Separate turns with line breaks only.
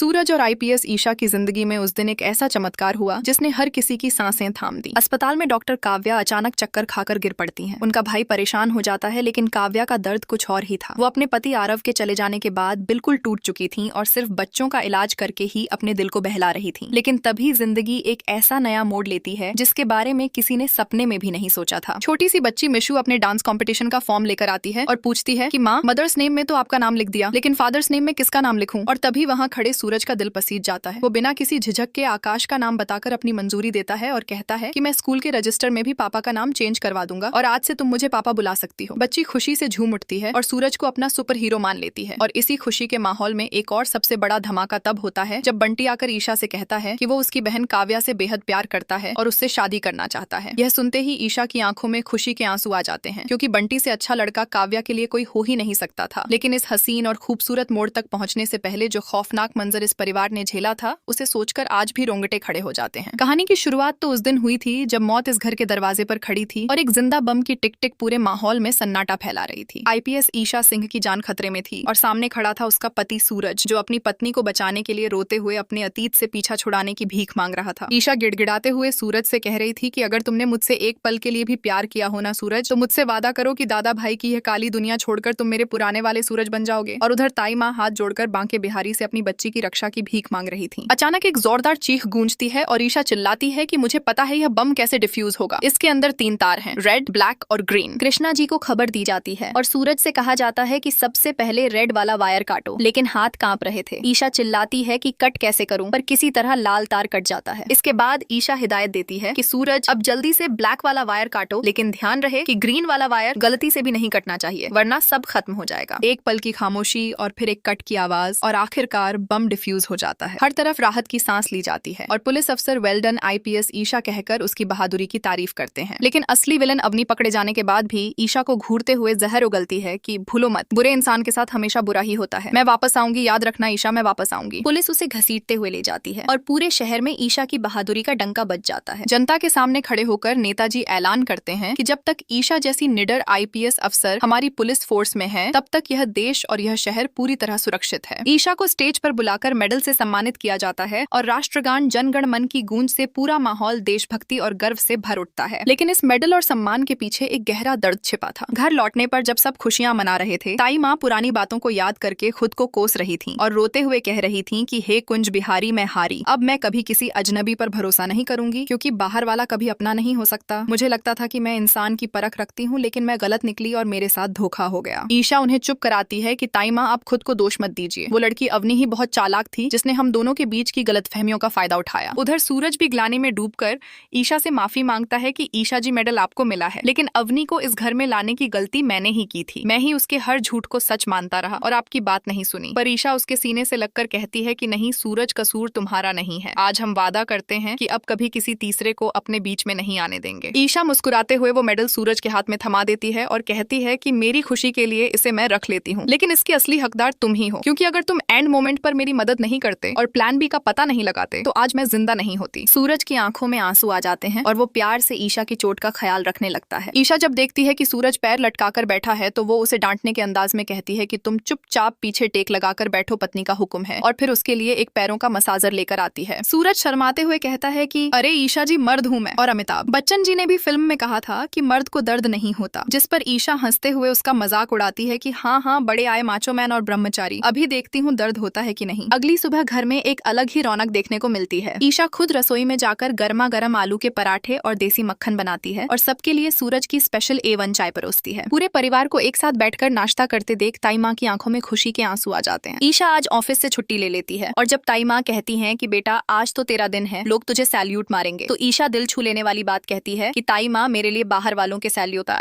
सूरज और आईपीएस ईशा की जिंदगी में उस दिन एक ऐसा चमत्कार हुआ जिसने हर किसी की सांसें थाम दी। अस्पताल में डॉक्टर काव्या अचानक चक्कर खाकर गिर पड़ती हैं। उनका भाई परेशान हो जाता है, लेकिन काव्या का दर्द कुछ और ही था। वो अपने पति आरव के चले जाने के बाद बिल्कुल टूट चुकी थी और सिर्फ बच्चों का इलाज करके ही अपने दिल को बहला रही थी। लेकिन तभी जिंदगी एक ऐसा नया मोड़ लेती है जिसके बारे में किसी ने सपने में भी नहीं सोचा था। छोटी सी बच्ची मिशु अपने डांस कॉम्पिटिशन का फॉर्म लेकर आती है और पूछती है कि माँ, मदर्स नेम में तो आपका नाम लिख दिया, लेकिन फादर्स नेम में किसका नाम लिखूं? और तभी वहाँ खड़े सूरज का दिल पसीज जाता है। वो बिना किसी झिझक के आकाश का नाम बताकर अपनी मंजूरी देता है और कहता है कि मैं स्कूल के रजिस्टर में भी पापा का नाम चेंज करवा दूंगा और आज से तुम मुझे पापा बुला सकती हो। बच्ची खुशी से झूम उठती है और सूरज को अपना सुपर हीरो मान लेती है। और इसी खुशी के माहौल में एक और सबसे बड़ा धमाका तब होता है जब बंटी आकर ईशा से कहता है कि वो उसकी बहन काव्या से बेहद प्यार करता है और उससे शादी करना चाहता है। यह सुनते ही ईशा की आंखों में खुशी के आंसू आ जाते हैं, क्योंकि बंटी से अच्छा लड़का काव्या के लिए कोई हो ही नहीं सकता था। लेकिन इस हसीन और खूबसूरत मोड़ तक पहुंचने से पहले जो खौफनाक मंजर इस परिवार ने झेला था, उसे सोचकर आज भी रोंगटे खड़े हो जाते हैं। कहानी की शुरुआत तो उस दिन हुई थी जब मौत इस घर के दरवाजे पर खड़ी थी और एक जिंदा बम की टिक टिक पूरे माहौल में सन्नाटा फैला रही थी। आईपीएस ईशा सिंह की जान खतरे में थी और सामने खड़ा था उसका पति सूरज, जो अपनी पत्नी को बचाने के लिए रोते हुए अपने अतीत से पीछा छुड़ाने की भीख मांग रहा था। ईशा गिड़गिड़ाते हुए सूरज से कह रही थी कि अगर तुमने मुझसे एक पल के लिए भी प्यार किया हो ना सूरज, तो मुझसे वादा करो कि दादा भाई की यह काली दुनिया छोड़कर तुम मेरे पुराने वाले सूरज बन जाओगे। और उधर ताई माँ हाथ जोड़कर बांके बिहारी से अपनी बच्ची की रक्षा की भीख मांग रही थी। अचानक एक जोरदार चीख गूंजती है और ईशा चिल्लाती है कि मुझे पता है यह बम कैसे डिफ्यूज होगा। इसके अंदर 3 तार हैं, रेड, ब्लैक और ग्रीन। कृष्णा जी को खबर दी जाती है और सूरज से कहा जाता है कि सबसे पहले रेड वाला वायर काटो, लेकिन हाथ कांप रहे थे। ईशा चिल्लाती है कि कट कैसे करूं, पर किसी तरह लाल तार कट जाता है। इसके बाद ईशा हिदायत देती है कि सूरज अब जल्दी से ब्लैक वाला वायर काटो, लेकिन ध्यान रहे कि ग्रीन वाला वायर गलती से भी नहीं कटना चाहिए, वरना सब खत्म हो जाएगा। एक पल की खामोशी और फिर एक कट की आवाज और आखिरकार बम डिफ्यूज हो जाता है। हर तरफ राहत की सांस ली जाती है और पुलिस अफसर वेल डन आईपीएस ईशा कहकर उसकी बहादुरी की तारीफ करते हैं। लेकिन असली विलन अवनी पकड़े जाने के बाद भी ईशा को घूरते हुए जहर उगलती है कि भूलो मत, बुरे इंसान के साथ हमेशा बुरा ही होता है। मैं वापस आऊंगी, याद रखना ईशा, मैं वापस आऊंगी। पुलिस उसे घसीटते हुए ले जाती है और पूरे शहर में ईशा की बहादुरी का डंका बज जाता है। जनता के सामने खड़े होकर नेताजी ऐलान करते हैं कि जब तक ईशा जैसी निडर आईपीएस अफसर हमारी पुलिस फोर्स में है, तब तक यह देश और यह शहर पूरी तरह सुरक्षित है। ईशा को स्टेज पर बुलाकर मेडल से सम्मानित किया जाता है और राष्ट्रगान जन गण मन की गूंज से पूरा माहौल देशभक्ति और गर्व से भर उठता है। लेकिन इस मेडल और सम्मान के पीछे एक गहरा दर्द छिपा था। घर लौटने पर जब सब खुशियां मना रहे थे, ताई माँ पुरानी बातों को याद करके खुद को कोस रही थी और रोते हुए कह रही थी कि हे कुंज बिहारी, मैं हारी। अब मैं कभी किसी अजनबी पर भरोसा नहीं करूंगी, क्योंकि बाहर वाला कभी अपना नहीं हो सकता। मुझे लगता था कि मैं इंसान की परख रखती हूँ, लेकिन मैं गलत निकली और मेरे साथ धोखा हो गया। ईशा उन्हें चुप कराती है कि ताई माँ, आप खुद को दोष मत दीजिए। वो लड़की अवनी ही बहुत चालाक थी जिसने हम दोनों के बीच की गलतफहमियों का फायदा उठाया। उधर सूरज भी ग्लानि में डूबकर ईशा से माफी मांगता है कि ईशा जी, मेडल आपको मिला है, लेकिन अवनी को इस घर में लाने की गलती मैंने ही की थी। मैं ही उसके हर झूठ को सच मानता रहा और आपकी बात नहीं सुनी। पर ईशा उसके सीने से लगकर कहती है कि नहीं सूरज, कसूर तुम्हारा नहीं है। आज हम वादा करते हैं कि अब कभी किसी तीसरे को अपने बीच में नहीं आने देंगे। ईशा मुस्कुराते हुए वो मेडल सूरज के हाथ में थमा देती है और कहती है कि मेरी खुशी के लिए इसे मैं रख लेती हूँ, लेकिन इसकी असली हकदार तुम ही हो, क्योंकि अगर तुम एंड मोमेंट पर मेरी मदद नहीं करते और प्लान बी का पता नहीं लगाते, तो आज मैं जिंदा नहीं होती। सूरज की आंखों में आंसू आ जाते हैं और वो प्यार से ईशा की चोट का ख्याल रखने लगता है। ईशा जब देखती है कि सूरज पैर लटकाकर बैठा है, तो वो उसे डांटने के अंदाज में कहती है कि तुम चुपचाप पीछे टेक लगाकर बैठो, पत्नी का हुक्म है, और फिर उसके लिए एक पैरों का मसाजर लेकर आती है। सूरज शर्माते हुए कहता है कि अरे ईशा जी, मर्द हूँ मैं। और अमिताभ बच्चन जी ने भी फिल्म में कहा था कि मर्द को दर्द नहीं होता, जिस पर ईशा हंसते हुए उसका मजाक उड़ाती है कि हाँ हाँ, बड़े आए माचो मैन और ब्रह्मचारी, अभी देखती हूँ दर्द होता है कि नहीं। अगली सुबह घर में एक अलग ही रौनक देखने को मिलती है। ईशा खुद रसोई में जाकर गर्मा गर्म आलू के पराठे और देसी मक्खन बनाती है और सबके लिए सूरज की स्पेशल A1 चाय परोसती है। पूरे परिवार को एक साथ बैठकर नाश्ता करते देख ताई माँ की आंखों में खुशी के आंसू आ जाते हैं। ईशा आज ऑफिस से छुट्टी ले लेती है और जब ताई माँ कहती हैं कि बेटा आज तो तेरा दिन है, लोग तुझे सैल्यूट मारेंगे, तो ईशा दिल छू लेने वाली बात कहती है कि ताई माँ, मेरे लिए बाहर वालों के सैल्यूट आए।